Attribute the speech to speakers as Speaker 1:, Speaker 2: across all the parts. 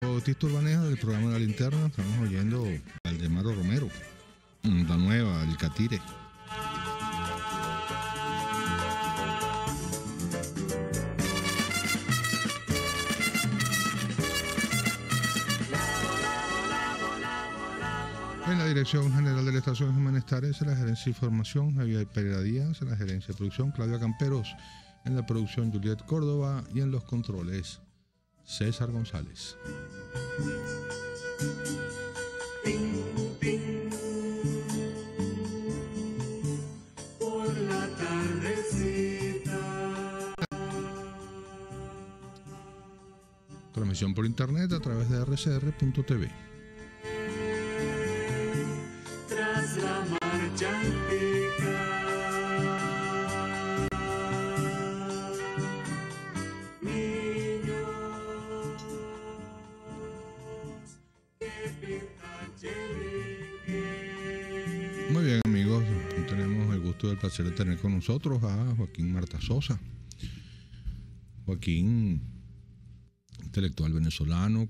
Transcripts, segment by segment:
Speaker 1: Bautista Urbanejo del programa La Linterna. Estamos oyendo al de Maro Romero, la nueva, el Catire. En la Dirección General de las Estaciones Humanitarias, en la Gerencia de Información, Javier Pereira Díaz, en la Gerencia de Producción, Claudia Camperos, en la producción, Juliet Córdoba, y en los controles, César González.
Speaker 2: Por la tardecita.
Speaker 1: Transmisión por internet a través de rcr.tv.
Speaker 2: Tras la marcha antigua, niños que pintan chelique.
Speaker 1: Muy bien, amigos, tenemos el gusto y el placer de tener con nosotros a Joaquín Martasosa. Joaquín, intelectual venezolano,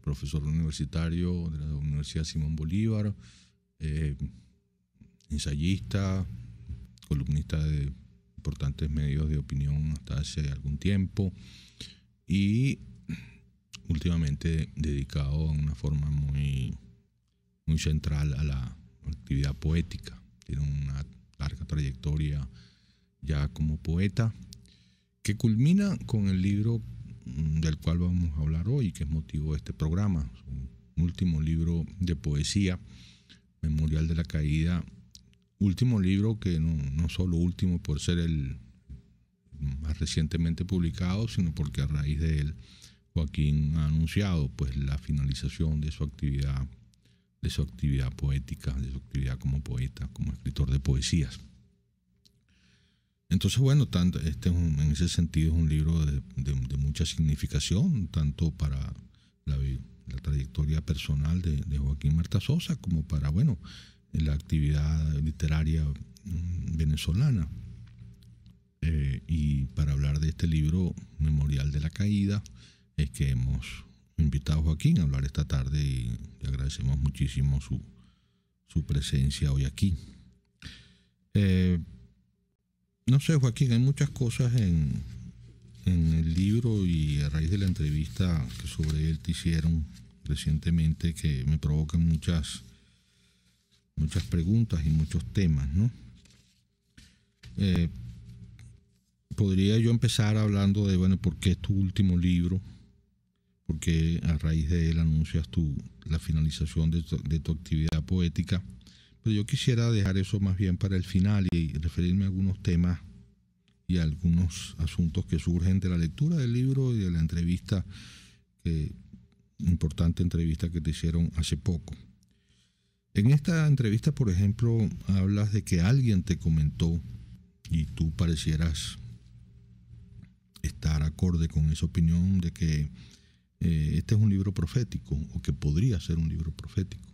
Speaker 1: profesor universitario de la Universidad Simón Bolívar, ensayista, columnista de importantes medios de opinión hasta hace algún tiempo, y últimamente dedicado a una forma muy central a la actividad poética. Tiene una larga trayectoria ya como poeta, que culmina con el libro del cual vamos a hablar hoy, que es motivo de este programa, su último libro de poesía, Memorial de la Caída. Último libro que no solo último por ser el más recientemente publicado, sino porque a raíz de él Joaquín ha anunciado pues la finalización de su actividad poética, de su actividad como poeta, como escritor de poesías. Entonces, bueno, en ese sentido es un libro de mucha significación, tanto para la trayectoria personal de Joaquín Martasosa como para, bueno, la actividad literaria venezolana. Y para hablar de este libro, Memorial de la Caída, es que hemos invitado a Joaquín a hablar esta tarde y le agradecemos muchísimo su presencia hoy aquí. No sé, Joaquín, hay muchas cosas en el libro y a raíz de la entrevista que sobre él te hicieron recientemente que me provocan muchas preguntas y muchos temas, ¿no? Podría yo empezar hablando de, bueno, ¿por qué es tu último libro? Porque a raíz de él anuncias la finalización de tu actividad poética. Pero yo quisiera dejar eso más bien para el final y referirme a algunos temas y a algunos asuntos que surgen de la lectura del libro y de la entrevista, importante entrevista que te hicieron hace poco. En esta entrevista, por ejemplo, hablas de que alguien te comentó y tú parecieras estar acorde con esa opinión de que este es un libro profético o que podría ser un libro profético.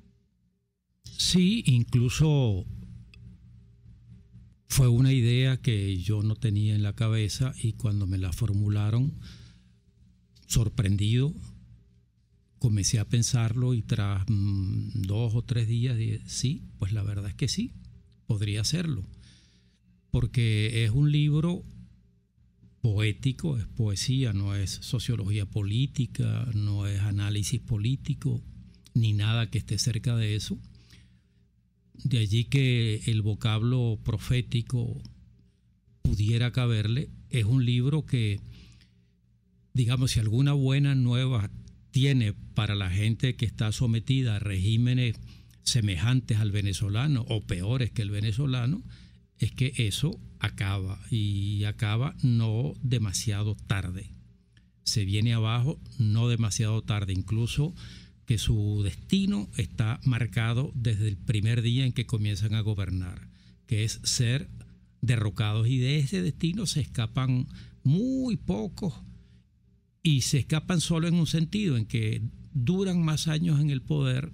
Speaker 3: Sí, incluso fue una idea que yo no tenía en la cabeza y cuando me la formularon, sorprendido, comencé a pensarlo y tras 2 o 3 días dije, sí, pues la verdad es que sí, podría hacerlo. Porque es un libro poético, es poesía, no es sociología política, no es análisis político, ni nada que esté cerca de eso. De allí que el vocablo profético pudiera caberle. Es un libro que, digamos, si alguna buena nueva tiene para la gente que está sometida a regímenes semejantes al venezolano o peores que el venezolano, es que eso acaba y acaba no demasiado tarde. Se viene abajo no demasiado tarde, incluso que su destino está marcado desde el primer día en que comienzan a gobernar, que es ser derrocados, y de ese destino se escapan muy pocos y se escapan solo en un sentido, en que duran más años en el poder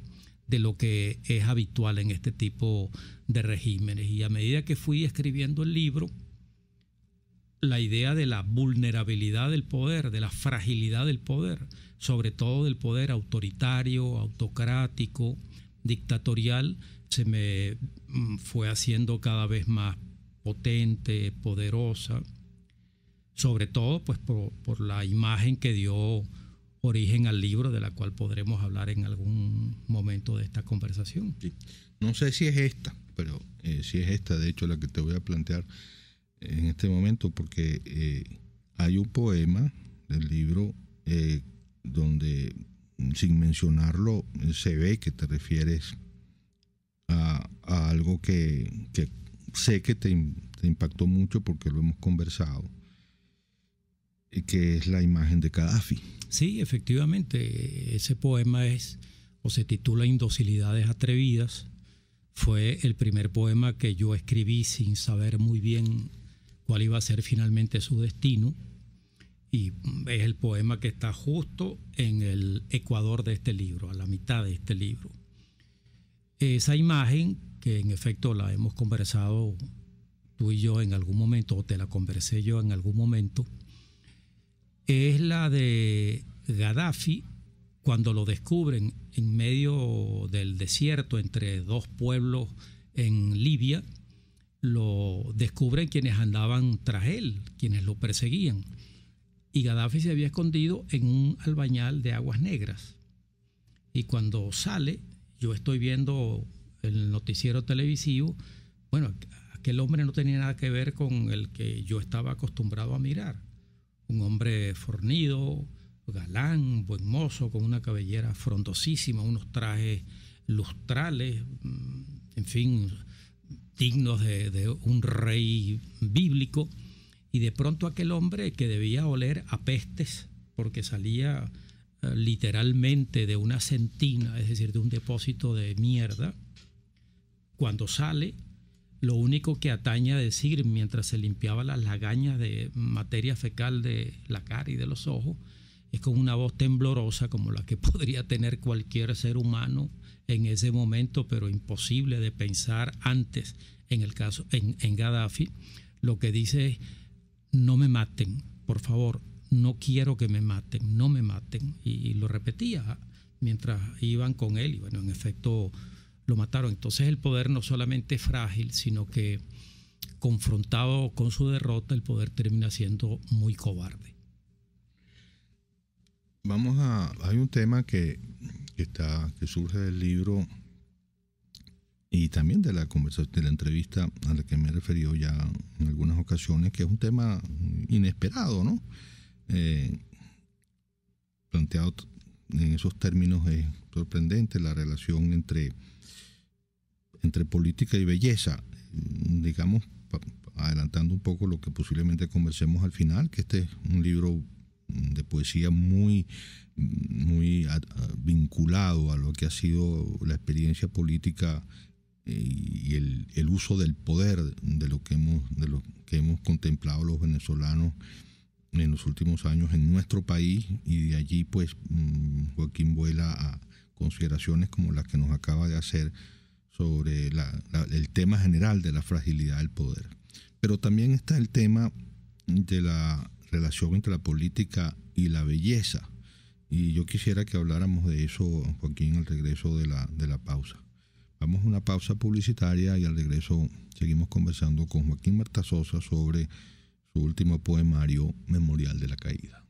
Speaker 3: de lo que es habitual en este tipo de regímenes. Y a medida que fui escribiendo el libro, la idea de la vulnerabilidad del poder, de la fragilidad del poder, sobre todo del poder autoritario, autocrático, dictatorial, se me fue haciendo cada vez más potente, poderosa, sobre todo pues por la imagen que dio origen al libro, de la cual podremos hablar en algún momento de esta conversación.
Speaker 1: Sí. No sé si es esta, pero si es esta, de hecho, la que te voy a plantear en este momento, porque hay un poema del libro donde, sin mencionarlo, se ve que te refieres a algo que sé que te impactó mucho porque lo hemos conversado, que es la imagen de Gaddafi.
Speaker 3: Sí, efectivamente, ese poema se titula Indocilidades atrevidas. Fue el primer poema que yo escribí sin saber muy bien cuál iba a ser finalmente su destino, y es el poema que está justo en el ecuador de este libro, a la mitad de este libro. Esa imagen, que en efecto la hemos conversado tú y yo en algún momento, o te la conversé yo en algún momento, es la de Gaddafi cuando lo descubren en medio del desierto entre dos pueblos en Libia. Lo descubren quienes andaban tras él, quienes lo perseguían. Y Gaddafi se había escondido en un albañal de aguas negras. Y cuando sale, yo estoy viendo el noticiero televisivo, bueno, aquel hombre no tenía nada que ver con el que yo estaba acostumbrado a mirar. Un hombre fornido, galán, buen mozo, con una cabellera frondosísima, unos trajes lustrales, en fin, dignos de un rey bíblico. Y de pronto aquel hombre, que debía oler a pestes porque salía literalmente de una sentina, es decir, de un depósito de mierda, cuando sale, lo único que atañe a decir mientras se limpiaba las lagañas de materia fecal de la cara y de los ojos, es con una voz temblorosa como la que podría tener cualquier ser humano en ese momento, pero imposible de pensar antes en el caso en Gaddafi. Lo que dice es: no me maten, por favor, no quiero que me maten, no me maten. Y lo repetía mientras iban con él, y bueno, en efecto lo mataron. Entonces el poder no solamente es frágil, sino que confrontado con su derrota, el poder termina siendo muy cobarde.
Speaker 1: Hay un tema que surge del libro y también de la conversación, de la entrevista a la que me he referido ya en algunas ocasiones, que es un tema inesperado, ¿no? Planteado en esos términos es sorprendente la relación entre política y belleza. Digamos, adelantando un poco lo que posiblemente conversemos al final, que este es un libro de poesía muy vinculado a lo que ha sido la experiencia política y el uso del poder de lo que hemos contemplado los venezolanos en los últimos años en nuestro país, y de allí pues Joaquín vuela a consideraciones como las que nos acaba de hacer sobre el tema general de la fragilidad del poder. Pero también está el tema de la relación entre la política y la belleza, y yo quisiera que habláramos de eso, Joaquín, al regreso de la pausa. Vamos a una pausa publicitaria y al regreso seguimos conversando con Joaquín Martasosa sobre su último poemario, Memorial de la Caída.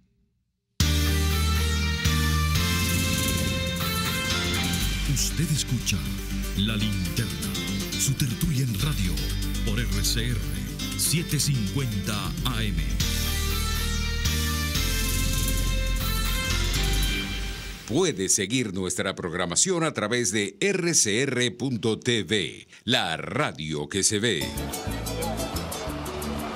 Speaker 4: Usted escucha La Linterna, su tertulia en radio por RCR 750 AM.
Speaker 5: Puede seguir nuestra programación a través de rcr.tv, la radio que se ve.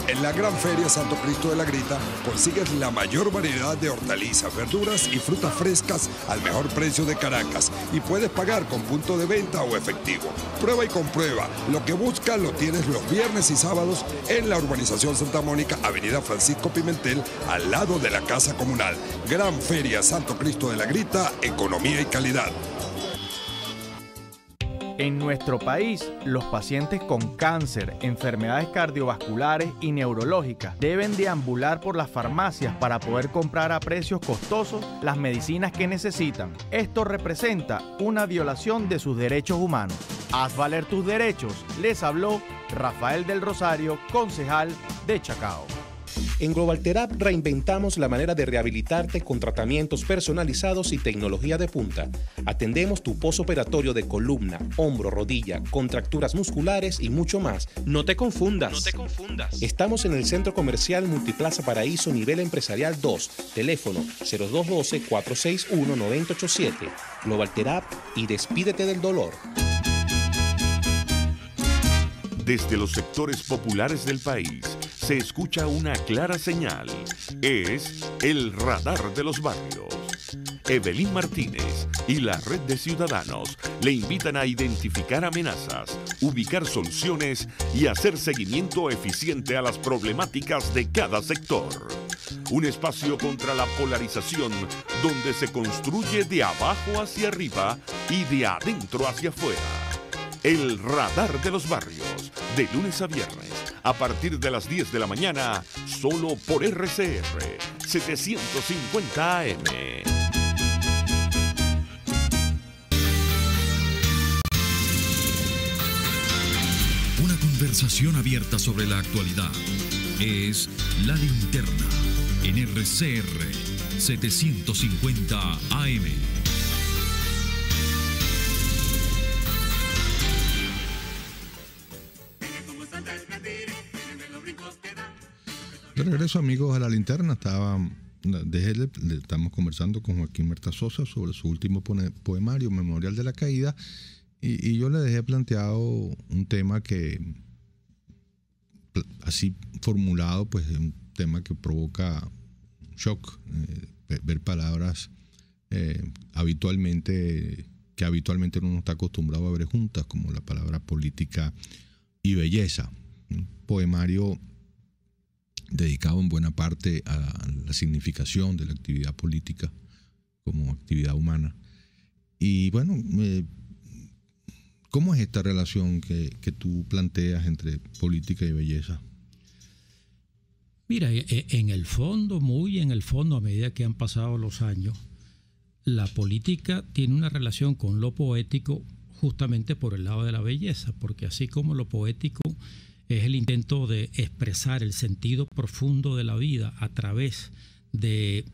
Speaker 6: En la Gran Feria Santo Cristo de la Grita consigues la mayor variedad de hortalizas, verduras y frutas frescas al mejor precio de Caracas, y puedes pagar con punto de venta o efectivo. Prueba y comprueba. Lo que buscas lo tienes los viernes y sábados en la urbanización Santa Mónica, avenida Francisco Pimentel, al lado de la Casa Comunal. Gran Feria Santo Cristo de la Grita, economía y calidad.
Speaker 7: En nuestro país, los pacientes con cáncer, enfermedades cardiovasculares y neurológicas deben deambular por las farmacias para poder comprar a precios costosos las medicinas que necesitan. Esto representa una violación de sus derechos humanos. Haz valer tus derechos, les habló Rafael del Rosario, concejal de Chacao.
Speaker 8: En GlobalTherap reinventamos la manera de rehabilitarte con tratamientos personalizados y tecnología de punta. Atendemos tu posoperatorio de columna, hombro, rodilla, contracturas musculares y mucho más. No te confundas. Estamos en el Centro Comercial Multiplaza Paraíso Nivel Empresarial 2, teléfono 0212-461-9087. GlobalTherap y despídete del dolor.
Speaker 9: Desde los sectores populares del país se escucha una clara señal. Es el radar de los barrios. Evelyn Martínez y la red de ciudadanos le invitan a identificar amenazas, ubicar soluciones y hacer seguimiento eficiente a las problemáticas de cada sector. Un espacio contra la polarización donde se construye de abajo hacia arriba y de adentro hacia afuera. El radar de los barrios, de lunes a viernes, a partir de las 10 de la mañana, solo por RCR 750 AM.
Speaker 4: Una conversación abierta sobre la actualidad. Es La Linterna, en RCR 750 AM.
Speaker 1: De regreso, amigos, a La Linterna. Estamos conversando con Joaquín Merta Sosa sobre su último poemario, Memorial de la Caída, y yo le dejé planteado un tema que, así formulado, pues es un tema que provoca shock, ver palabras que habitualmente uno no está acostumbrado a ver juntas, como la palabra política y belleza. Un poemario dedicado en buena parte a la significación de la actividad política como actividad humana. Y bueno, ¿cómo es esta relación que tú planteas entre política y belleza?
Speaker 3: Mira, en el fondo, muy en el fondo, a medida que han pasado los años, la política tiene una relación con lo poético justamente por el lado de la belleza, porque así como lo poético es el intento de expresar el sentido profundo de la vida a través de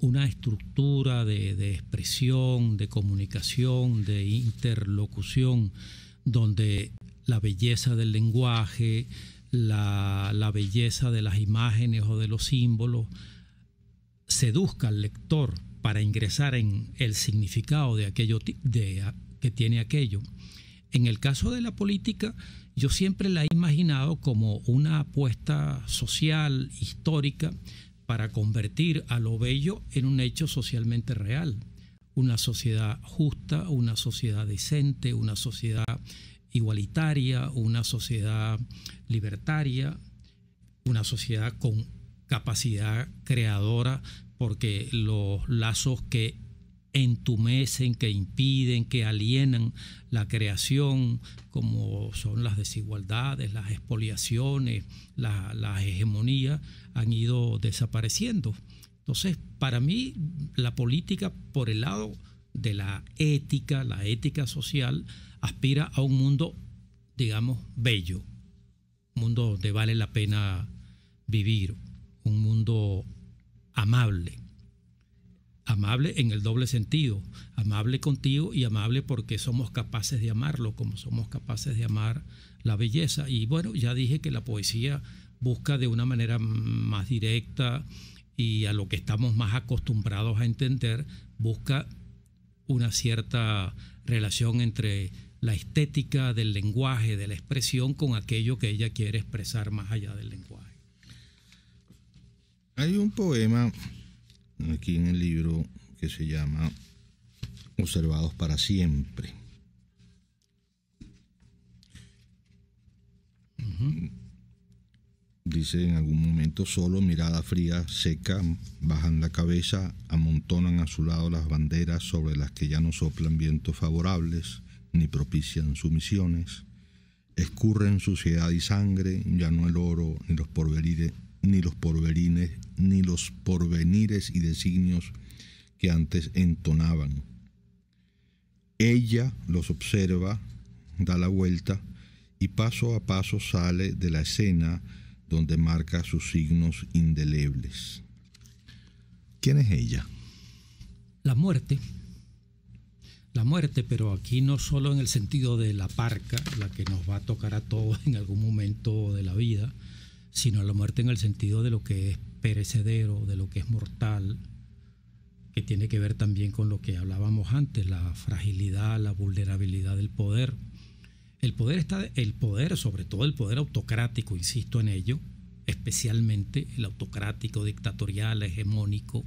Speaker 3: una estructura de expresión, de comunicación, de interlocución, donde la belleza del lenguaje, la belleza de las imágenes o de los símbolos seduzca al lector para ingresar en el significado de aquello que tiene aquello. En el caso de la política, yo siempre la he imaginado como una apuesta social, histórica, para convertir a lo bello en un hecho socialmente real. Una sociedad justa, una sociedad decente, una sociedad igualitaria, una sociedad libertaria, una sociedad con capacidad creadora, porque los lazos que entumecen, que impiden, que alienan la creación, como son las desigualdades, las expoliaciones, las hegemonías, han ido desapareciendo. Entonces, para mí, la política, por el lado de la ética social, aspira a un mundo, digamos, bello, un mundo donde vale la pena vivir, un mundo amable. Amable en el doble sentido, amable contigo y amable porque somos capaces de amarlo, como somos capaces de amar la belleza. Y bueno, ya dije que la poesía busca de una manera más directa y a lo que estamos más acostumbrados a entender, busca una cierta relación entre la estética del lenguaje, de la expresión, con aquello que ella quiere expresar más allá del lenguaje.
Speaker 1: Hay un poema aquí en el libro que se llama Observados para siempre. Dice en algún momento: solo mirada fría, seca, bajan la cabeza, amontonan a su lado las banderas sobre las que ya no soplan vientos favorables, ni propician sumisiones. Escurren suciedad y sangre, ya no el oro, ni los porvenires y designios que antes entonaban. Ella los observa, da la vuelta y paso a paso sale de la escena donde marca sus signos indelebles. ¿Quién es ella?
Speaker 3: La muerte. La muerte, pero aquí no solo en el sentido de la parca, la que nos va a tocar a todos en algún momento de la vida, sino la muerte en el sentido de lo que es perecedero, de lo que es mortal, que tiene que ver también con lo que hablábamos antes, la fragilidad, la vulnerabilidad del poder. El poder, sobre todo el poder autocrático, insisto en ello, especialmente el autocrático, dictatorial, hegemónico,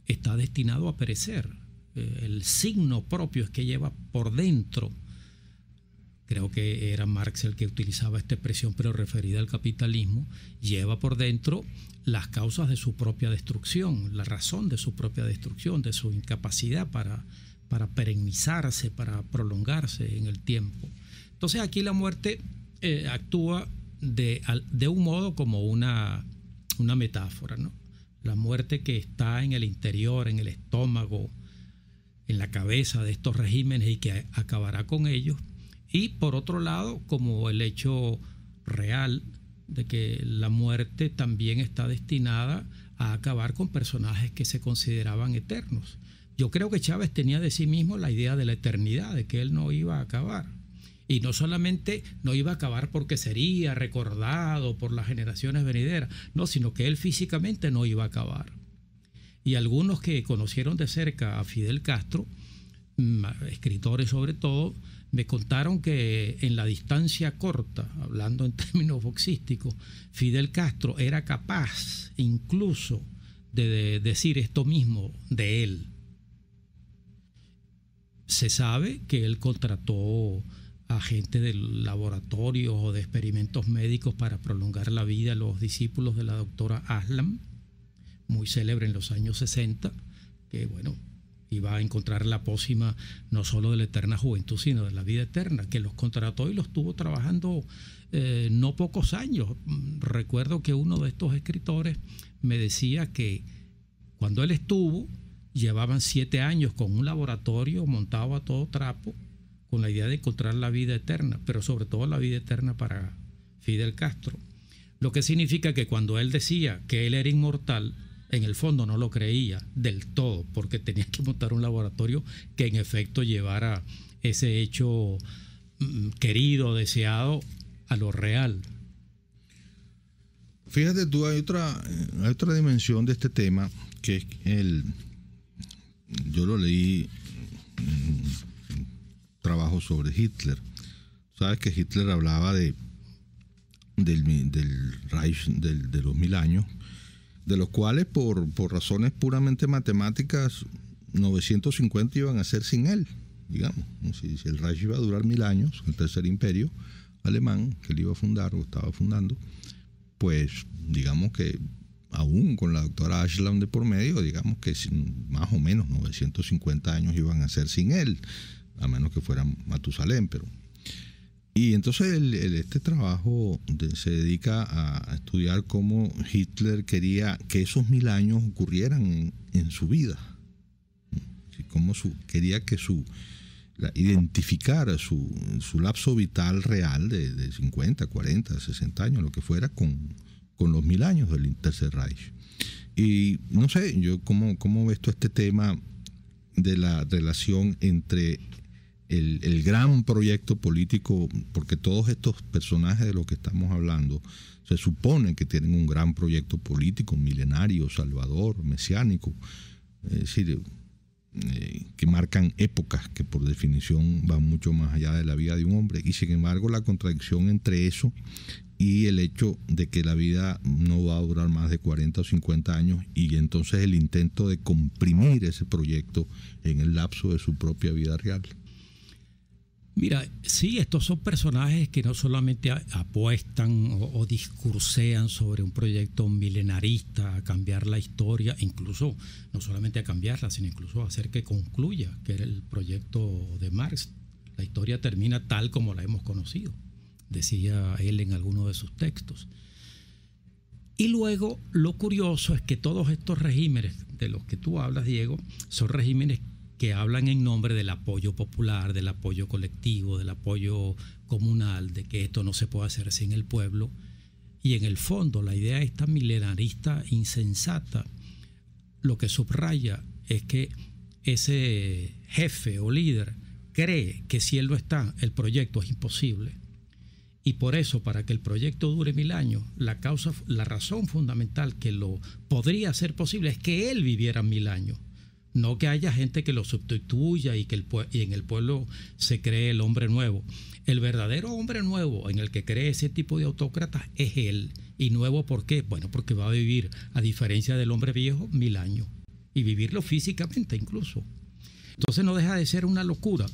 Speaker 3: está destinado a perecer. El signo propio es que lleva por dentro, creo que era Marx el que utilizaba esta expresión, pero referida al capitalismo, lleva por dentro las causas de su propia destrucción, la razón de su propia destrucción, de su incapacidad para perennizarse, para prolongarse en el tiempo. Entonces aquí la muerte actúa de un modo como una metáfora, ¿no? La muerte que está en el interior, en el estómago, en la cabeza de estos regímenes y que acabará con ellos. Y por otro lado, como el hecho real de que la muerte también está destinada a acabar con personajes que se consideraban eternos. Yo creo que Chávez tenía de sí mismo la idea de la eternidad, de que él no iba a acabar. Y no solamente no iba a acabar porque sería recordado por las generaciones venideras, no, sino que él físicamente no iba a acabar. Y algunos que conocieron de cerca a Fidel Castro, escritores sobre todo, me contaron que en la distancia corta, hablando en términos boxísticos, Fidel Castro era capaz incluso de decir esto mismo de él. Se sabe que él contrató a gente de laboratorios o de experimentos médicos para prolongar la vida a los discípulos de la doctora Aslam, muy célebre en los años 60, que bueno, iba a encontrar la pócima no solo de la eterna juventud, sino de la vida eterna, que los contrató y los tuvo trabajando no pocos años. Recuerdo que uno de estos escritores me decía que cuando él estuvo, llevaban 7 años con un laboratorio montado a todo trapo, con la idea de encontrar la vida eterna, pero sobre todo la vida eterna para Fidel Castro. Lo que significa que cuando él decía que él era inmortal, en el fondo no lo creía del todo, porque tenía que montar un laboratorio que en efecto llevara ese hecho querido, deseado, a lo real.
Speaker 1: Fíjate tú, hay otra dimensión de este tema, que es yo lo leí trabajo sobre Hitler. Sabes que Hitler hablaba del Reich de los 1000 años, de los cuales por razones puramente matemáticas 950 iban a ser sin él, digamos. Si el Reich iba a durar 1000 años, el tercer imperio alemán que él iba a fundar o estaba fundando, pues digamos que aún con la doctora Ashland de por medio, digamos que más o menos 950 años iban a ser sin él, a menos que fuera Matusalén, pero... Y entonces este trabajo se dedica a estudiar cómo Hitler quería que esos 1000 años ocurrieran en su vida, cómo quería que identificara su lapso vital real de 50, 40, 60 años, lo que fuera, con los 1000 años del Tercer Reich. Y no sé, yo cómo ves tú este tema de la relación entre el gran proyecto político, porque todos estos personajes de los que estamos hablando se supone que tienen un gran proyecto político, milenario, salvador, mesiánico, es decir, que marcan épocas que por definición van mucho más allá de la vida de un hombre, y sin embargo la contradicción entre eso y el hecho de que la vida no va a durar más de 40 o 50 años, y entonces el intento de comprimir ese proyecto en el lapso de su propia vida real.
Speaker 3: Mira, sí, estos son personajes que no solamente apuestan o discursean sobre un proyecto milenarista, a cambiar la historia, incluso no solamente a cambiarla, sino incluso a hacer que concluya, que era el proyecto de Marx, La historia termina tal como la hemos conocido, decía él en alguno de sus textos. Y luego lo curioso es que todos estos regímenes de los que tú hablas, Diego, son regímenes que hablan en nombre del apoyo popular, del apoyo colectivo, del apoyo comunal, de que esto no se puede hacer sin el pueblo. Y en el fondo la idea esta milenarista insensata lo que subraya es que ese jefe o líder cree que si él no está, el proyecto es imposible. Y por eso, para que el proyecto dure 1000 años, la razón fundamental que lo podría hacer posible es que él viviera 1000 años. No que haya gente que lo sustituya y que en el pueblo se cree el hombre nuevo. El verdadero hombre nuevo en el que cree ese tipo de autócratas es él. ¿Y nuevo por qué? Bueno, porque va a vivir, a diferencia del hombre viejo, 1000 años. Y vivirlo físicamente incluso. Entonces no deja de ser una locura.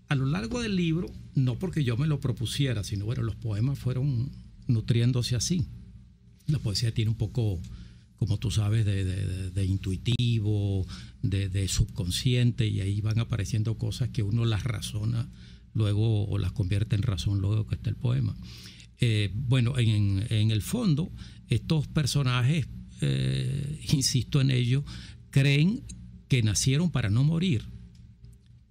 Speaker 3: A lo largo del libro, no porque yo me lo propusiera, sino bueno, los poemas fueron nutriéndose así. La poesía tiene un poco, como tú sabes, de intuitivo, de subconsciente, y ahí van apareciendo cosas que uno las razona luego o las convierte en razón luego que está el poema. Bueno, en el fondo, estos personajes, insisto en ello, creen que nacieron para no morir,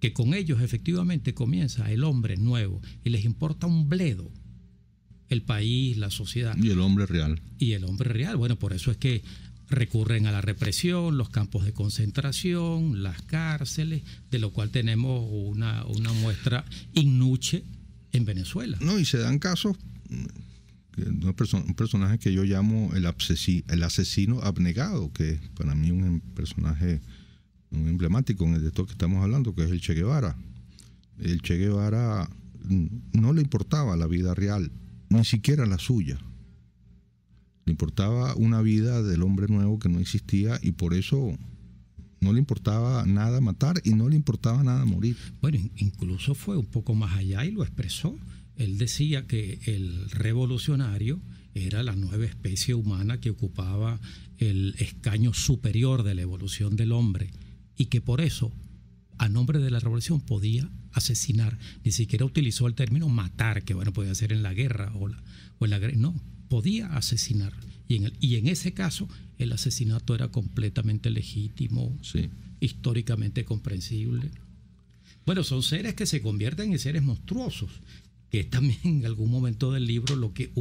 Speaker 3: que con ellos efectivamente comienza el hombre nuevo y les importa un bledo el país, la sociedad.
Speaker 1: Y el hombre real.
Speaker 3: Y el hombre real, bueno, por eso es que recurren a la represión, los campos de concentración, las cárceles, de lo cual tenemos una muestra innuche en Venezuela.
Speaker 1: No, y se dan casos, un personaje que yo llamo el asesino abnegado, que es para mí un personaje muy emblemático de esto que estamos hablando, que es el Che Guevara. El Che Guevara no le importaba la vida real, ni siquiera la suya. Le importaba una vida del hombre nuevo que no existía, y por eso no le importaba nada matar y no le importaba nada morir.
Speaker 3: Bueno, incluso fue un poco más allá y lo expresó. Él decía que el revolucionario era la nueva especie humana que ocupaba el escaño superior de la evolución del hombre, y que por eso, a nombre de la revolución, podía asesinar. Ni siquiera utilizó el término matar, que bueno, podía ser en la guerra o en la guerra. No, podía asesinar. Y en ese caso, el asesinato era completamente legítimo, sí, históricamente comprensible. Bueno, son seres que se convierten en seres monstruosos, que es también en algún momento del libro lo que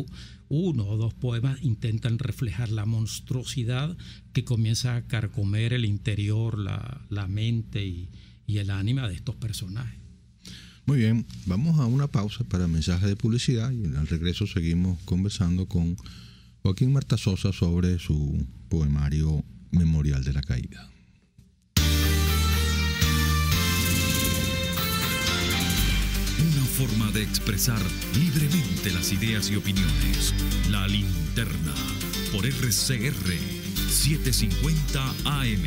Speaker 3: uno o dos poemas intentan reflejar, la monstruosidad que comienza a carcomer el interior, la mente y el ánima de estos personajes.
Speaker 1: Muy bien, vamos a una pausa para mensajes de publicidad y al regreso seguimos conversando con Joaquín Martasosa sobre su poemario Memorial de la Caída.
Speaker 4: Una forma de expresar libremente las ideas y opiniones. La Linterna, por RCR 750 AM.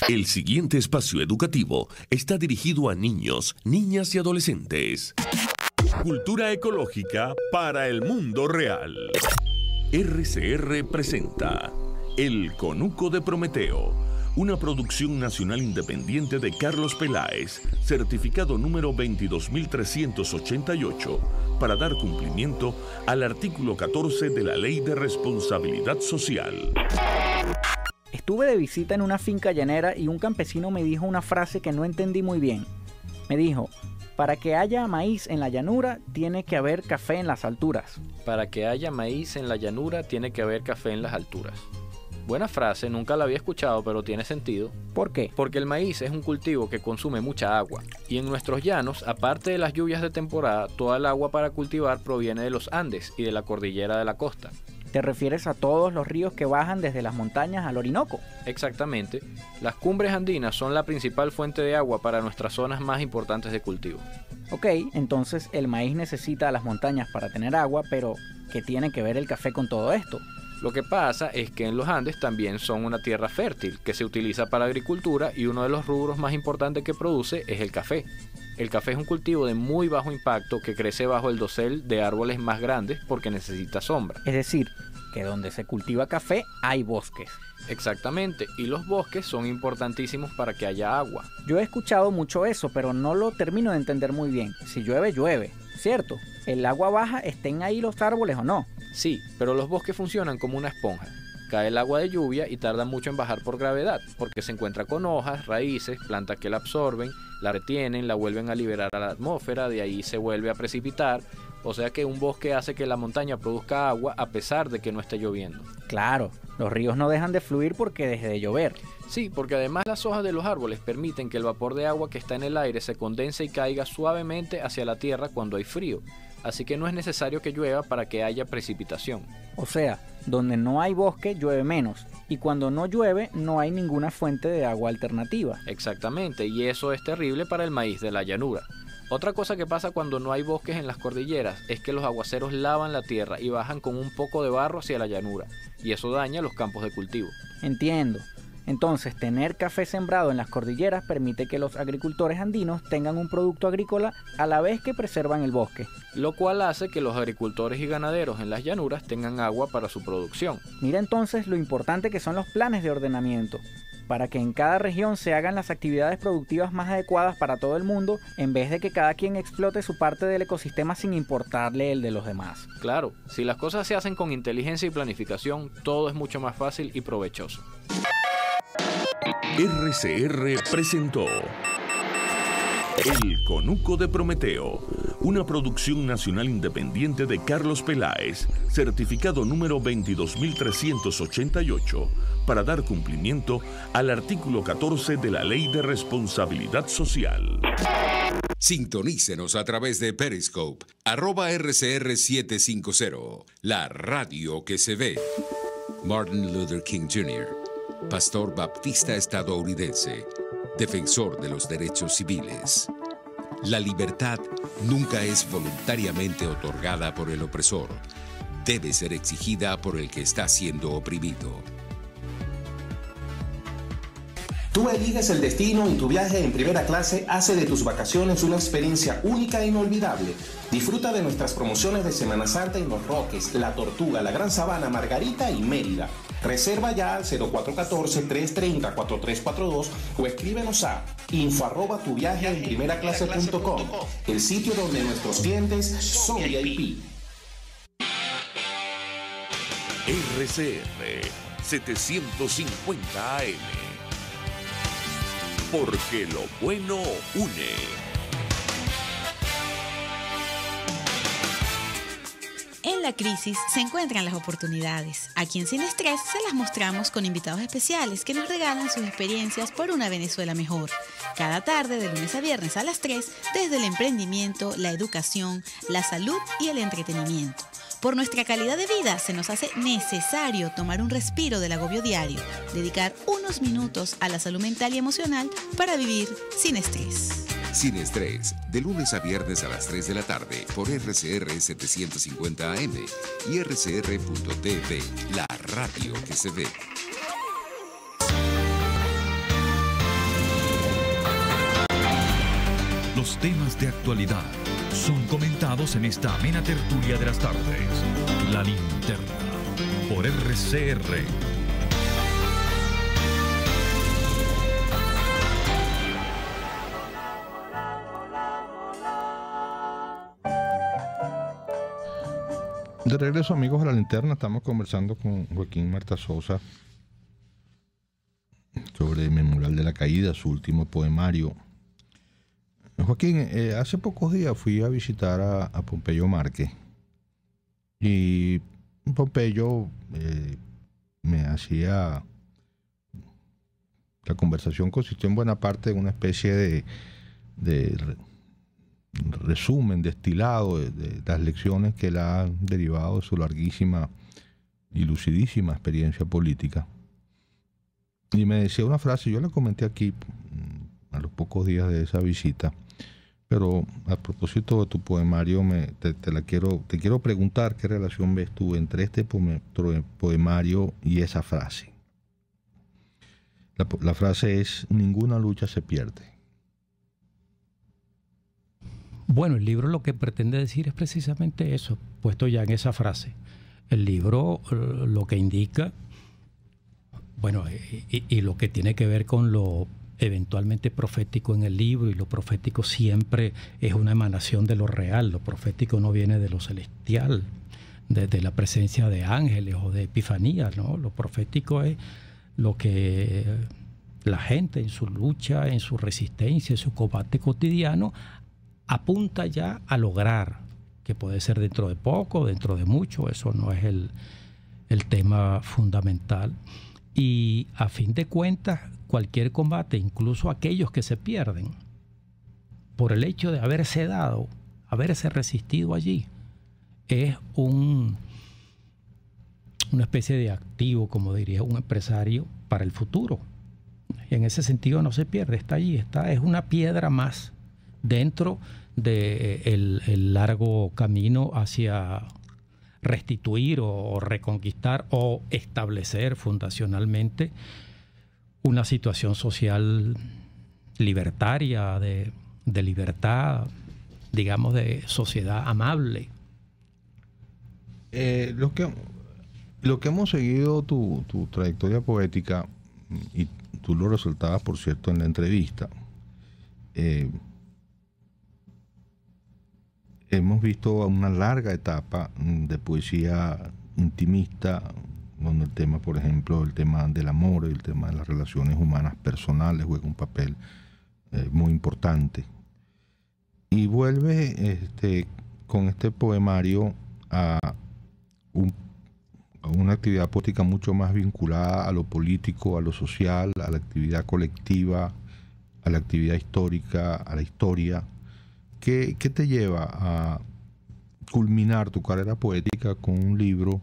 Speaker 9: El siguiente espacio educativo está dirigido a niños, niñas y adolescentes. Cultura ecológica para el mundo real. RCR presenta El Conuco de Prometeo, una producción nacional independiente de Carlos Peláez, certificado número 22.388, para dar cumplimiento al artículo 14 de la Ley de Responsabilidad Social.
Speaker 10: Estuve de visita en una finca llanera y un campesino me dijo una frase que no entendí muy bien. Me dijo: para que haya maíz en la llanura, tiene que haber café en las alturas.
Speaker 11: Para que haya maíz en la llanura, tiene que haber café en las alturas. Buena frase, nunca la había escuchado, pero tiene sentido.
Speaker 10: ¿Por qué?
Speaker 11: Porque el maíz es un cultivo que consume mucha agua. Y en nuestros llanos, aparte de las lluvias de temporada, toda el agua para cultivar proviene de los Andes y de la cordillera de la costa.
Speaker 10: ¿Te refieres a todos los ríos que bajan desde las montañas al Orinoco?
Speaker 11: Exactamente. Las cumbres andinas son la principal fuente de agua para nuestras zonas más importantes de cultivo.
Speaker 10: Ok, entonces el maíz necesita las montañas para tener agua, pero ¿qué tiene que ver el café con todo esto?
Speaker 11: Lo que pasa es que en los Andes también son una tierra fértil que se utiliza para agricultura y uno de los rubros más importantes que produce es el café. El café es un cultivo de muy bajo impacto que crece bajo el dosel de árboles más grandes porque necesita sombra.
Speaker 10: Es decir, que donde se cultiva café hay bosques.
Speaker 11: Exactamente, y los bosques son importantísimos para que haya agua.
Speaker 10: Yo he escuchado mucho eso, pero no lo termino de entender muy bien. Si llueve, llueve, ¿cierto? El agua baja, estén ahí los árboles o no.
Speaker 11: Sí, pero los bosques funcionan como una esponja. Cae el agua de lluvia y tarda mucho en bajar por gravedad, porque se encuentra con hojas, raíces, plantas que la absorben, la retienen, la vuelven a liberar a la atmósfera, de ahí se vuelve a precipitar. O sea que un bosque hace que la montaña produzca agua a pesar de que no esté lloviendo.
Speaker 10: Claro, los ríos no dejan de fluir porque deje de llover.
Speaker 11: Sí, porque además las hojas de los árboles permiten que el vapor de agua que está en el aire se condense y caiga suavemente hacia la tierra cuando hay frío. Así que no es necesario que llueva para que haya precipitación.
Speaker 10: O sea, donde no hay bosque llueve menos, y cuando no llueve no hay ninguna fuente de agua alternativa.
Speaker 11: Exactamente, y eso es terrible para el maíz de la llanura. Otra cosa que pasa cuando no hay bosques en las cordilleras es que los aguaceros lavan la tierra y bajan con un poco de barro hacia la llanura, y eso daña los campos de cultivo.
Speaker 10: Entiendo. Entonces, tener café sembrado en las cordilleras permite que los agricultores andinos tengan un producto agrícola a la vez que preservan el bosque.
Speaker 11: Lo cual hace que los agricultores y ganaderos en las llanuras tengan agua para su producción.
Speaker 10: Mira entonces lo importante que son los planes de ordenamiento, para que en cada región se hagan las actividades productivas más adecuadas para todo el mundo, en vez de que cada quien explote su parte del ecosistema sin importarle el de los demás.
Speaker 11: Claro, si las cosas se hacen con inteligencia y planificación, todo es mucho más fácil y provechoso.
Speaker 9: RCR presentó El Conuco de Prometeo, una producción nacional independiente de Carlos Peláez, certificado número 22388, para dar cumplimiento al artículo 14 de la Ley de Responsabilidad Social.
Speaker 5: Sintonícenos a través de Periscope, @RCR750, la radio que se ve. Martin Luther King Jr., pastor baptista estadounidense, defensor de los derechos civiles. La libertad nunca es voluntariamente otorgada por el opresor. Debe ser exigida por el que está siendo oprimido.
Speaker 8: Tú eliges el destino y tu viaje en primera clase hace de tus vacaciones una experiencia única e inolvidable. Disfruta de nuestras promociones de Semana Santa en Los Roques, La Tortuga, La Gran Sabana, Margarita y Mérida. Reserva ya al 0414-330-4342 o escríbenos a info@tuviajeenprimeraclase.com, el sitio donde nuestros clientes son VIP.
Speaker 9: RCR 750 AM. Porque lo bueno une.
Speaker 12: En la crisis se encuentran las oportunidades. Aquí en Sin Estrés se las mostramos con invitados especiales que nos regalan sus experiencias por una Venezuela mejor. Cada tarde, de lunes a viernes a las 3, desde el emprendimiento, la educación, la salud y el entretenimiento. Por nuestra calidad de vida se nos hace necesario tomar un respiro del agobio diario, dedicar unos minutos a la salud mental y emocional para vivir sin estrés.
Speaker 5: Sin Estrés, de lunes a viernes a las 3 de la tarde por RCR 750 AM y RCR.tv, la radio que se ve.
Speaker 4: Los temas de actualidad son comentados en esta amena tertulia de las tardes. La Linterna, por RCR.
Speaker 1: De regreso, amigos, a La Linterna. Estamos conversando con Joaquín Marta Sosa sobre el Memorial de la Caída, su último poemario. Joaquín, hace pocos días fui a visitar a Pompeyo Márquez y Pompeyo me hacía... La conversación consistió en buena parte de una especie de resumen, destilado de las lecciones que él ha derivado de su larguísima y lucidísima experiencia política. Y me decía una frase, yo la comenté aquí a los pocos días de esa visita, Pero a propósito de tu poemario, te quiero preguntar qué relación ves tú entre este poemario y esa frase. La frase es: ninguna lucha se pierde.
Speaker 3: Bueno, el libro lo que pretende decir es precisamente eso, puesto ya en esa frase. El libro lo que indica, bueno, y lo que tiene que ver con lo eventualmente profético en el libro, y lo profético siempre es una emanación de lo real. Lo profético no viene de lo celestial, de la presencia de ángeles o de epifanías, ¿no? Lo profético es lo que la gente en su lucha, en su resistencia, en su combate cotidiano apunta ya a lograr, que puede ser dentro de poco, dentro de mucho. Eso no es el tema fundamental. Y a fin de cuentas, cualquier combate, incluso aquellos que se pierden, por el hecho de haberse dado, haberse resistido allí, es una especie de activo, como diría un empresario, para el futuro. Y en ese sentido no se pierde, está allí, es una piedra más dentro del largo camino hacia restituir o reconquistar o establecer fundacionalmente una situación social libertaria, de libertad, digamos, de sociedad amable.
Speaker 1: Lo que hemos seguido tu trayectoria poética, y tú lo resaltabas, por cierto, en la entrevista, hemos visto una larga etapa de poesía intimista, donde el tema, por ejemplo, el tema del amor, el tema de las relaciones humanas personales juega un papel muy importante. Y vuelve con este poemario a una actividad poética mucho más vinculada a lo político, a lo social, a la actividad colectiva, a la actividad histórica, a la historia. ¿Qué te lleva a culminar tu carrera poética con un libro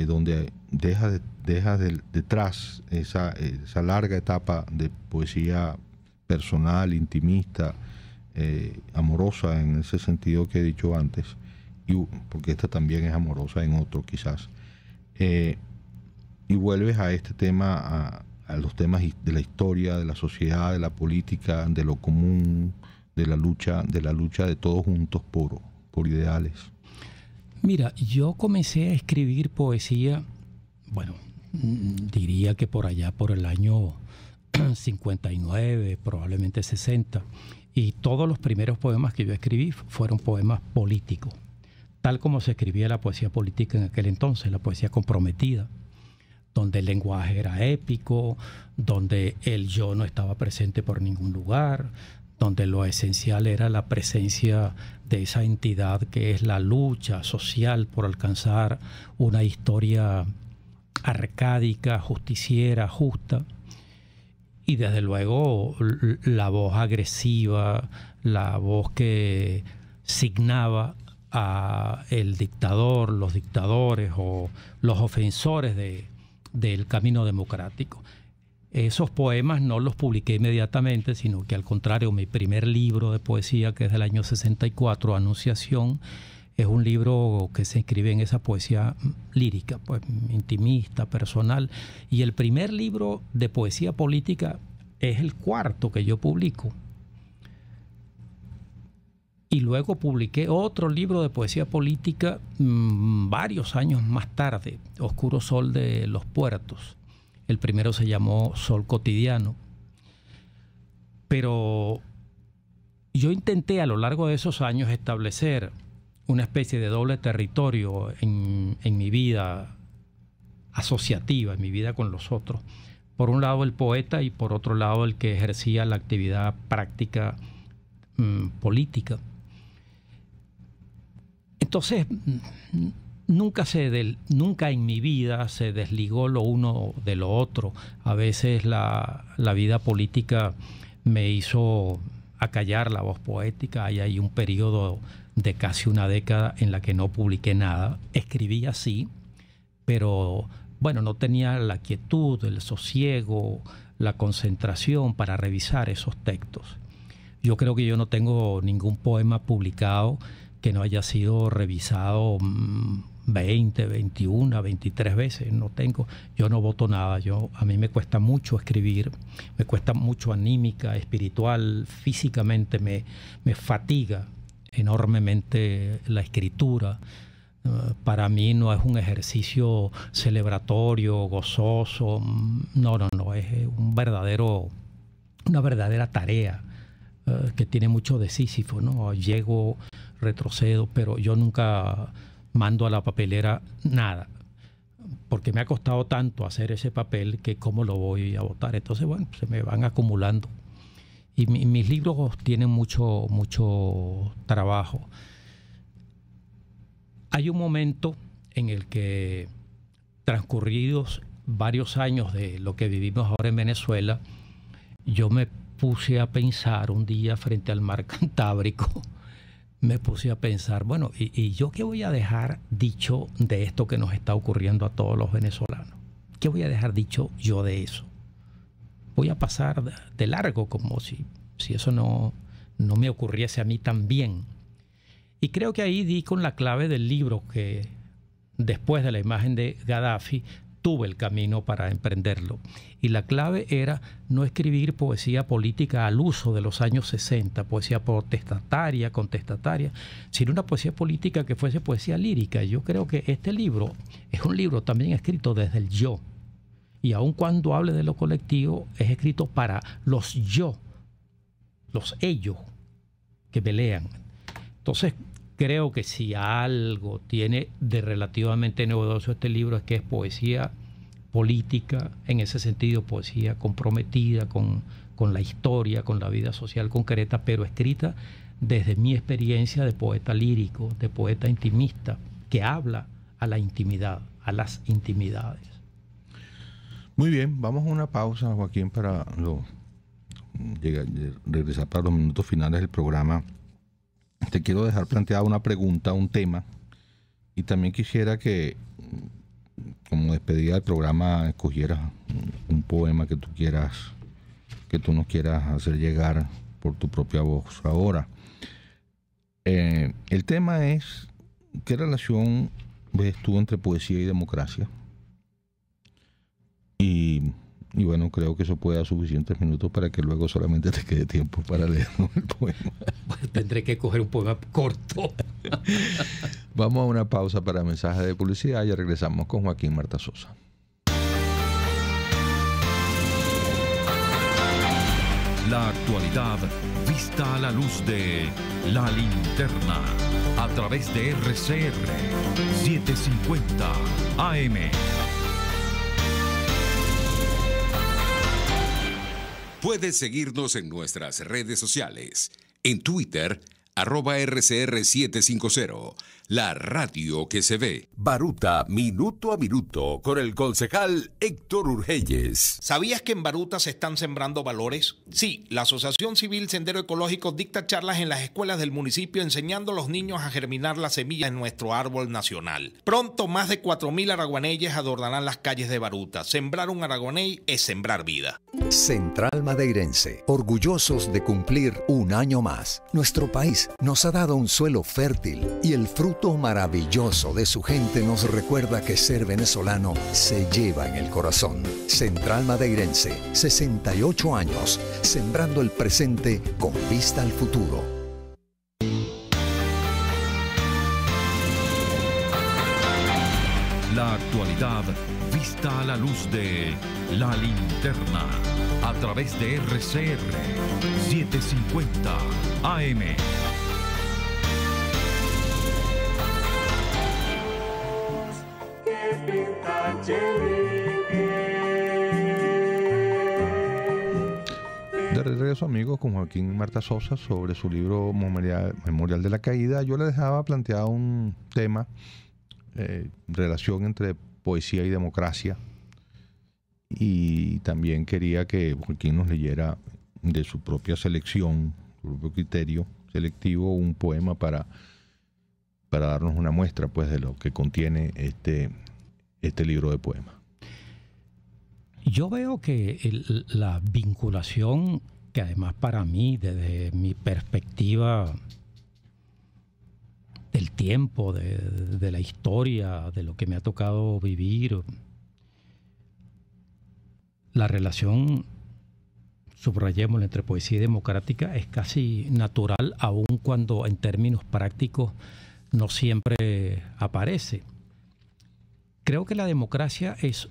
Speaker 1: donde dejas detrás esa larga etapa de poesía personal, intimista, amorosa en ese sentido que he dicho antes, porque esta también es amorosa en otro quizás, y vuelves a este tema, a los temas de la historia, de la sociedad, de la política, de lo común, de la lucha de todos juntos por ideales?
Speaker 3: Mira, yo comencé a escribir poesía, bueno, diría que por allá por el año 59, probablemente 60, y todos los primeros poemas que yo escribí fueron poemas políticos, tal como se escribía la poesía política en aquel entonces, la poesía comprometida, donde el lenguaje era épico, donde el yo no estaba presente por ningún lugar, donde lo esencial era la presencia de esa entidad que es la lucha social por alcanzar una historia arcádica, justiciera, justa. Y desde luego la voz agresiva, la voz que signaba a el dictador, los dictadores o los ofensores del camino democrático. Esos poemas no los publiqué inmediatamente, sino que al contrario, mi primer libro de poesía, que es del año 64, Anunciación, es un libro que se inscribe en esa poesía lírica, pues intimista, personal. Y el primer libro de poesía política es el cuarto que yo publico. Y luego publiqué otro libro de poesía política varios años más tarde, Oscuro Sol de los Puertos. El primero se llamó Sol Cotidiano. Pero yo intenté a lo largo de esos años establecer una especie de doble territorio en mi vida asociativa, en mi vida con los otros. Por un lado el poeta y por otro lado el que ejercía la actividad práctica política. Entonces, nunca en mi vida se desligó lo uno de lo otro. A veces la vida política me hizo acallar la voz poética. Hay un periodo de casi una década en la que no publiqué nada. Escribía sí, pero bueno, no tenía la quietud, el sosiego, la concentración para revisar esos textos. Yo creo que yo no tengo ningún poema publicado que no haya sido revisado 20, 21, 23 veces. No tengo, yo no voto nada. A mí me cuesta mucho escribir, me cuesta mucho anímica, espiritual, físicamente me fatiga enormemente la escritura. Para mí no es un ejercicio celebratorio, gozoso. No, es una verdadera tarea que tiene mucho de Sísifo, ¿no? Llego, retrocedo, pero yo nunca mando a la papelera nada, porque me ha costado tanto hacer ese papel que cómo lo voy a votar. Entonces, bueno, se me van acumulando. Y mis libros tienen mucho trabajo. Hay un momento en el que, transcurridos varios años de lo que vivimos ahora en Venezuela, yo me puse a pensar un día frente al mar Cantábrico, me puse a pensar, bueno, ¿y yo qué voy a dejar dicho de esto que nos está ocurriendo a todos los venezolanos? ¿Qué voy a dejar dicho yo de eso? Voy a pasar de largo como si eso no me ocurriese a mí también. Y creo que ahí di con la clave del libro que, después de la imagen de Gaddafi, tuve el camino para emprenderlo. Y la clave era no escribir poesía política al uso de los años 60, poesía protestataria, contestataria, sino una poesía política que fuese poesía lírica. Yo creo que este libro es un libro también escrito desde el yo. Y aun cuando hable de lo colectivo, es escrito para los yo, los ellos que pelean. Entonces, creo que si algo tiene de relativamente novedoso este libro es que es poesía política, en ese sentido poesía comprometida con la historia, con la vida social concreta, pero escrita desde mi experiencia de poeta lírico, de poeta intimista, que habla a la intimidad, a las intimidades.
Speaker 1: Muy bien, vamos a una pausa, Joaquín, para regresar para los minutos finales del programa. Te quiero dejar planteada una pregunta, un tema, y también quisiera que, como despedida del programa, escogieras un poema que tú quieras, que tú nos quieras hacer llegar por tu propia voz ahora. El tema es, ¿qué relación ves tú entre poesía y democracia? Y bueno, creo que eso puede dar suficientes minutos para que luego solamente te quede tiempo para leer el poema.
Speaker 3: Bueno, tendré que coger un poema corto.
Speaker 1: Vamos a una pausa para mensajes de publicidad y regresamos con Joaquín Marta Sosa.
Speaker 4: La actualidad vista a la luz de La Linterna a través de RCR 750 AM.
Speaker 5: Puedes seguirnos en nuestras redes sociales. En Twitter, @RCR750, la radio que se ve.
Speaker 13: Baruta, minuto a minuto, con el concejal Héctor Urgelles.
Speaker 14: ¿Sabías que en Baruta se están sembrando valores? Sí, la Asociación Civil Sendero Ecológico dicta charlas en las escuelas del municipio enseñando a los niños a germinar la semilla en nuestro árbol nacional. Pronto más de 4.000 araguaneyes adornarán las calles de Baruta. Sembrar un araguaney es sembrar vida.
Speaker 15: Central Madeirense, orgullosos de cumplir un año más. Nuestro país nos ha dado un suelo fértil y el fruto maravilloso de su gente nos recuerda que ser venezolano se lleva en el corazón. Central Madeirense, 68 años, sembrando el presente con vista al futuro.
Speaker 4: La actualidad vista a la luz de La Linterna a través de RCR 750 AM.
Speaker 1: De regreso, amigos, con Joaquín Marta Sosa sobre su libro Memorial de la Caída. Yo le dejaba planteado un tema, relación entre poesía y democracia, y también quería que Joaquín nos leyera de su propia selección, su propio criterio selectivo, un poema para darnos una muestra, pues, de lo que contiene este libro de poemas.
Speaker 3: Yo veo que la vinculación que además para mí, desde mi perspectiva del tiempo, de la historia, de lo que me ha tocado vivir, la relación, subrayémosla, entre poesía y democrática es casi natural, aun cuando en términos prácticos no siempre aparece. Creo que la democracia es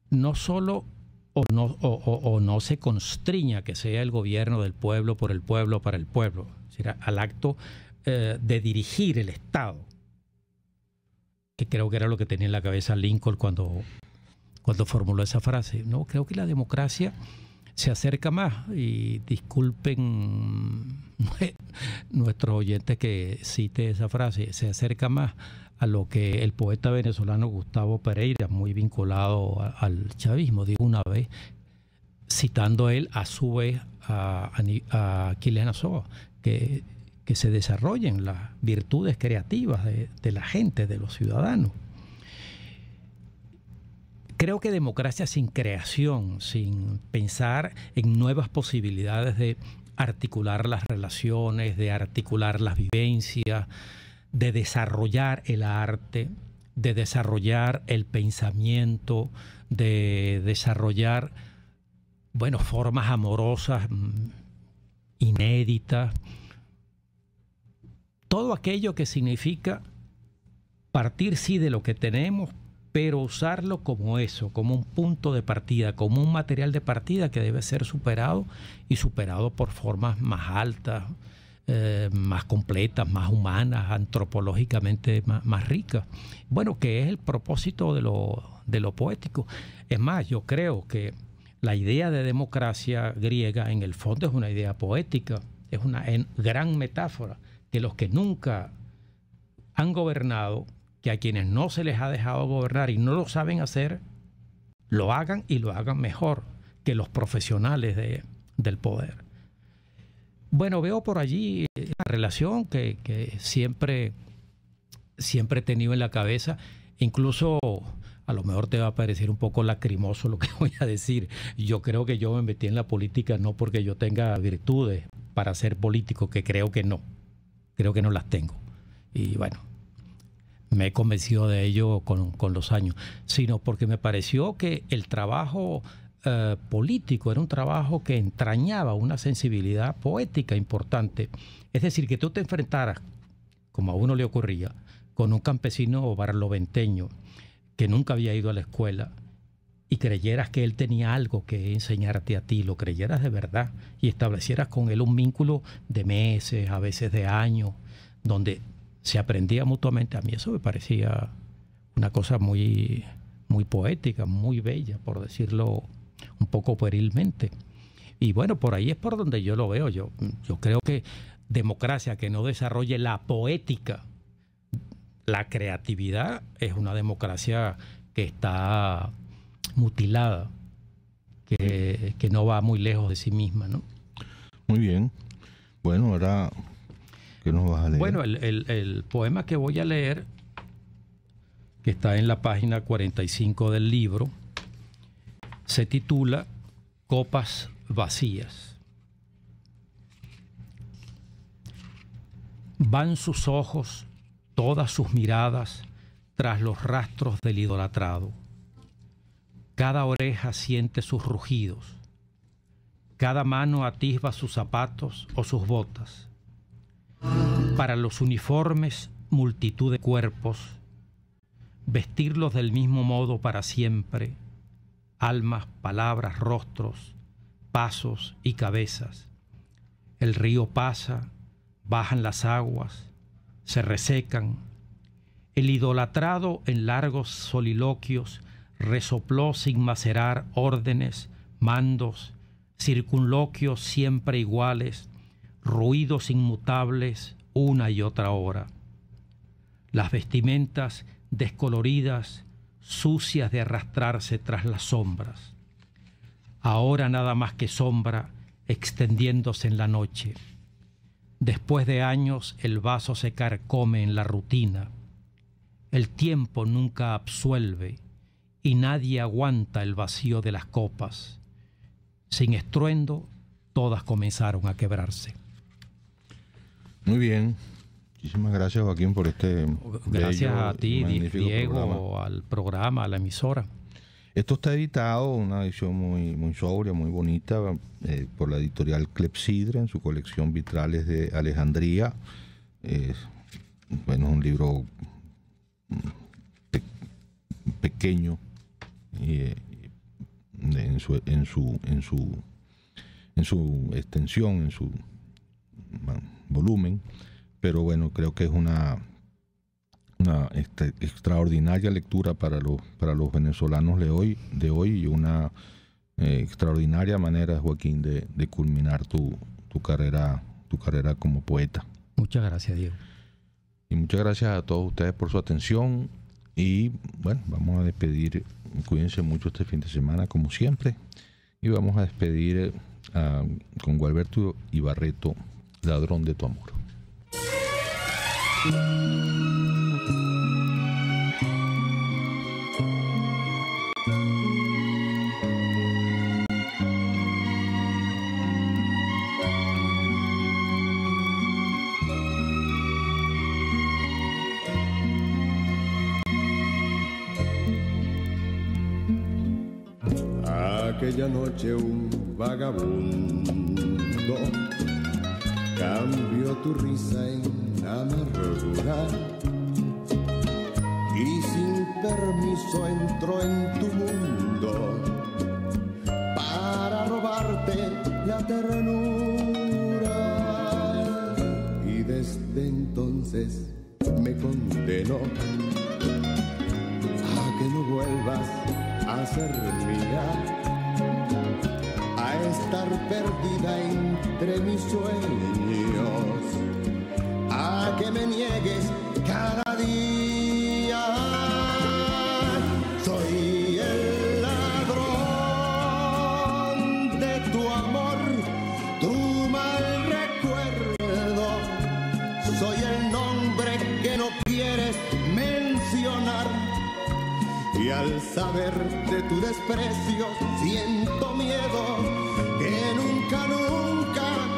Speaker 3: no solo o no se constriña que sea el gobierno del pueblo, por el pueblo, para el pueblo, es decir, al acto de dirigir el Estado, que creo que era lo que tenía en la cabeza Lincoln cuando formuló esa frase. No, creo que la democracia se acerca más, y disculpen nuestros oyentes que cite esa frase, se acerca más a lo que el poeta venezolano Gustavo Pereira, muy vinculado al chavismo, dijo una vez, citando él a su vez a Aquiles Nazoa, que se desarrollen las virtudes creativas de la gente, de los ciudadanos. Creo que democracia sin creación, sin pensar en nuevas posibilidades de articular las relaciones, de articular las vivencias, de desarrollar el arte, de desarrollar el pensamiento, de desarrollar, bueno, formas amorosas inéditas. Todo aquello que significa partir sí de lo que tenemos, pero usarlo como eso, como un punto de partida, como un material de partida que debe ser superado, y superado por formas más altas, más completas, más humanas, antropológicamente más ricas. Bueno, que es el propósito de lo poético. Es más, yo creo que la idea de democracia griega en el fondo es una idea poética, es una gran metáfora, que los que nunca han gobernado, que a quienes no se les ha dejado gobernar y no lo saben hacer, lo hagan, y lo hagan mejor que los profesionales del poder. Bueno, veo por allí una relación que siempre he tenido en la cabeza. Incluso a lo mejor te va a parecer un poco lacrimoso lo que voy a decir. Yo creo que yo me metí en la política no porque yo tenga virtudes para ser político, que creo que no las tengo. Y bueno, me he convencido de ello con los años, sino porque me pareció que el trabajo político era un trabajo que entrañaba una sensibilidad poética importante. Es decir, que tú te enfrentaras, como a uno le ocurría, con un campesino barloventeño que nunca había ido a la escuela, y creyeras que él tenía algo que enseñarte a ti, lo creyeras de verdad, y establecieras con él un vínculo de meses, a veces de años, donde se aprendía mutuamente. A mí eso me parecía una cosa muy, muy poética, muy bella, por decirlo un poco puerilmente. Y bueno, por ahí es por donde yo lo veo. Yo creo que democracia que no desarrolle la poética, la creatividad, es una democracia que está mutilada, que no va muy lejos de sí misma, ¿no?
Speaker 1: Muy bien. Bueno, ahora, ¿qué nos vas a leer?
Speaker 3: Bueno, el poema que voy a leer, que está en la página 45 del libro, se titula Copas vacías. Van sus ojos, todas sus miradas, tras los rastros del idolatrado. Cada oreja siente sus rugidos. Cada mano atisba sus zapatos o sus botas. Para los uniformes, multitud de cuerpos. Vestirlos del mismo modo para siempre. Almas, palabras, rostros, pasos y cabezas. El río pasa, bajan las aguas, se resecan. El idolatrado en largos soliloquios resopló sin macerar órdenes, mandos, circunloquios siempre iguales, ruidos inmutables una y otra hora. Las vestimentas descoloridas, sucias de arrastrarse tras las sombras. Ahora nada más que sombra extendiéndose en la noche. Después de años el vaso se carcome en la rutina. El tiempo nunca absuelve y nadie aguanta el vacío de las copas. Sin estruendo, todas comenzaron a quebrarse.
Speaker 1: Muy bien. Muchísimas gracias, Joaquín, por este
Speaker 3: Gracias
Speaker 1: bello
Speaker 3: a ti,
Speaker 1: magnífico
Speaker 3: Diego,
Speaker 1: programa.
Speaker 3: al programa, a la emisora.
Speaker 1: Esto está editado, una edición muy sobria, muy bonita, por la editorial Clepsidra en su colección Vitrales de Alejandría. Bueno, es un libro pequeño en su extensión, en su volumen, pero bueno, creo que es una extraordinaria lectura para los venezolanos de hoy y una extraordinaria manera, Joaquín, de culminar tu carrera como poeta.
Speaker 3: Muchas gracias, Diego.
Speaker 1: Y muchas gracias a todos ustedes por su atención. Y bueno, vamos a despedir. Cuídense mucho este fin de semana, como siempre. Y vamos a despedir con Gualberto Ibarreto, Ladrón de tu amor.
Speaker 16: Aquella noche un vagabundo cambió tu risa en amargura y sin permiso entró en tu mundo para robarte la ternura, y desde entonces me condenó a que no vuelvas a ser mía, a estar perdida entre mis sueños, a que me niegues cada día. Soy el ladrón de tu amor, tu mal recuerdo. Soy el nombre que no quieres mencionar. Y al saber de tu desprecio siento miedo que nunca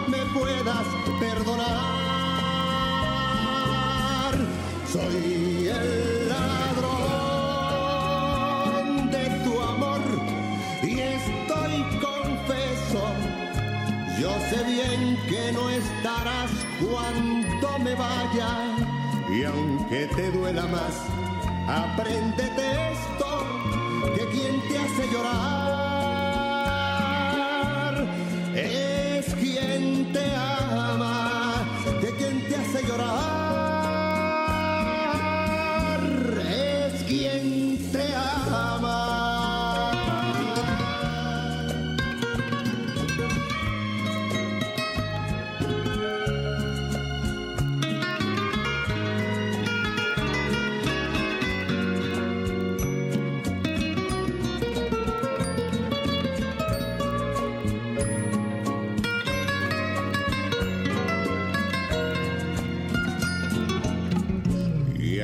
Speaker 16: me puedas perdonar. Soy el ladrón de tu amor y estoy confeso. Yo sé bien que no estarás cuando me vaya, y aunque te duela más, apréndete esto, que quien te hace llorar es quien te ama, que quien te hace llorar es quien te ama.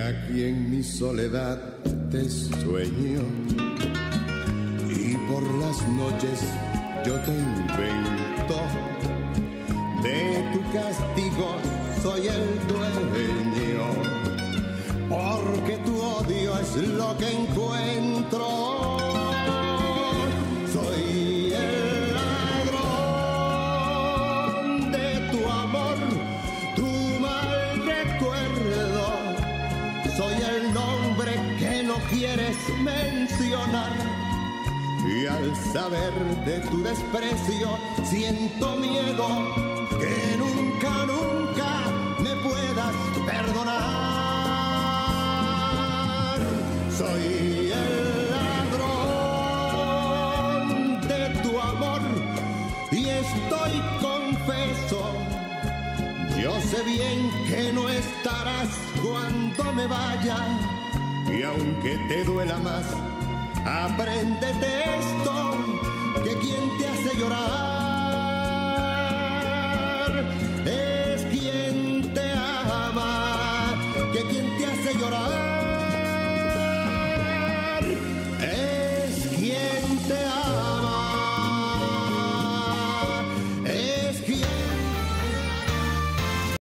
Speaker 16: Aquí en mi soledad te sueño y por las noches yo te invento. De tu castigo soy el dueño, porque tu odio es lo que encuentro. Soy el ladrón de tu amor, tu mal recuerdo. Soy el nombre que no quieres mencionar, y al saber de tu desprecio siento miedo que nunca me puedas perdonar. Soy el ladrón de tu amor y estoy confeso. Yo sé bien que no estarás cuando me vaya, y aunque te duela más, apréndete esto, que quien te hace llorar